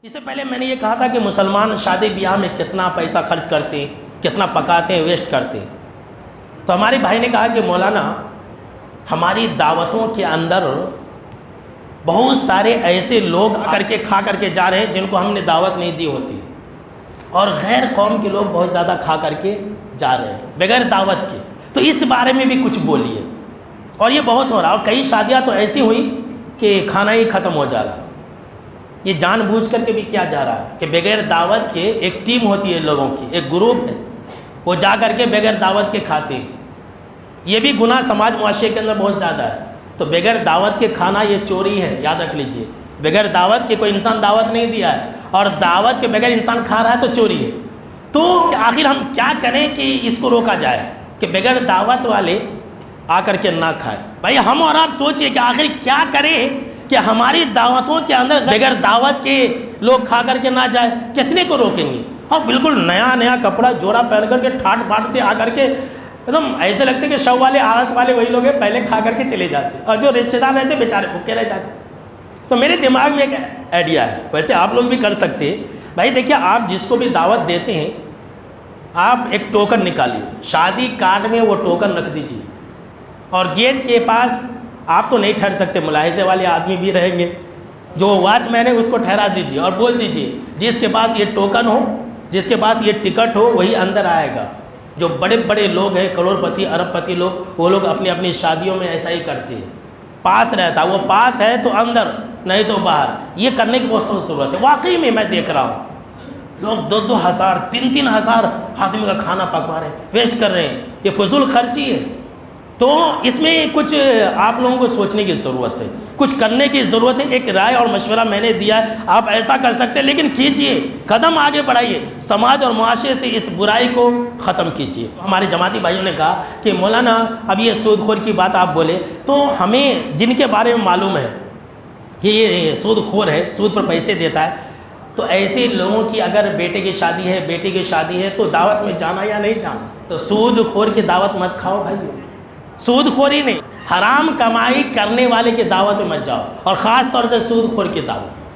इससे पहले मैंने ये कहा था कि मुसलमान शादी ब्याह में कितना पैसा खर्च करते हैं, कितना पकाते हैं, वेस्ट करते हैं। तो हमारे भाई ने कहा कि मौलाना हमारी दावतों के अंदर बहुत सारे ऐसे लोग करके खा करके जा रहे हैं जिनको हमने दावत नहीं दी होती, और गैर कौम के लोग बहुत ज़्यादा खा करके जा रहे हैं बगैर दावत के। तो इस बारे में भी कुछ बोलिए। और ये बहुत हो रहा है, और कई शादियाँ तो ऐसी हुई कि खाना ही ख़त्म हो जा रहा। ये जानबूझ करके भी क्या जा रहा है कि बगैर दावत के एक टीम होती है लोगों की, एक ग्रुप है, वो जा करके बगैर दावत के खाते हैं। ये भी गुनाह समाज मुआशरे के अंदर बहुत ज़्यादा है। तो बगैर दावत के खाना ये चोरी है, याद रख लीजिए। बगैर दावत के कोई इंसान दावत नहीं दिया है, और दावत के बगैर इंसान खा रहा है तो चोरी है। तो आखिर हम क्या करें कि इसको रोका जाए कि बगैर दावत वाले आकर के ना खाए। भाई हम और आप सोचिए कि आखिर क्या करें कि हमारी दावतों के अंदर बगैर दावत के लोग खा करके ना जाए। कितने को रोकेंगे? और बिल्कुल नया नया कपड़ा जोड़ा पहन करके ठाट बाट से आकर के एकदम ऐसे लगते कि शव वाले आलस वाले वही लोग हैं, पहले खा करके चले जाते, और जो रिश्तेदार रहते बेचारे भूखे रह जाते। तो मेरे दिमाग में एक आइडिया है, वैसे आप लोग भी कर सकते हैं। भाई देखिए, आप जिसको भी दावत देते हैं, आप एक टोकन निकालिए, शादी कार्ड में वो टोकन रख दीजिए, और गेट के पास आप तो नहीं ठहर सकते, मुलाहिजे वाले आदमी भी रहेंगे, जो वॉचमैन है उसको ठहरा दीजिए और बोल दीजिए जिसके पास ये टोकन हो, जिसके पास ये टिकट हो, वही अंदर आएगा। जो बड़े बड़े लोग हैं, करोड़पति अरबपति लोग, वो लोग अपनी अपनी शादियों में ऐसा ही करते हैं। पास रहता, वो पास है तो अंदर, नहीं तो बाहर। ये करने की बहुत ज़रूरत है। वाकई में मैं देख रहा हूँ लोग 2-2 हज़ार 3-3 हज़ार आदमी का खाना पकवा रहे हैं, वेस्ट कर रहे हैं। ये फजूल खर्ची है। तो इसमें कुछ आप लोगों को सोचने की ज़रूरत है, कुछ करने की ज़रूरत है। एक राय और मशवरा मैंने दिया है, आप ऐसा कर सकते हैं, लेकिन कीजिए, कदम आगे बढ़ाइए, समाज और मुआशरे से इस बुराई को ख़त्म कीजिए। हमारे जमाती भाइयों ने कहा कि मौलाना अब ये सूदखोर की बात आप बोले, तो हमें जिनके बारे में मालूम है कि ये सूदखोर है, सूद पर पैसे देता है, तो ऐसे लोगों की अगर बेटे की शादी है, बेटी की शादी है, तो दावत में जाना या नहीं जाना? तो सूदखोर की दावत मत खाओ भाइयों, सूदखोरी नहीं, हराम कमाई करने वाले की दावत में मत जाओ, और ख़ास तौर से सूदखोर की दावत।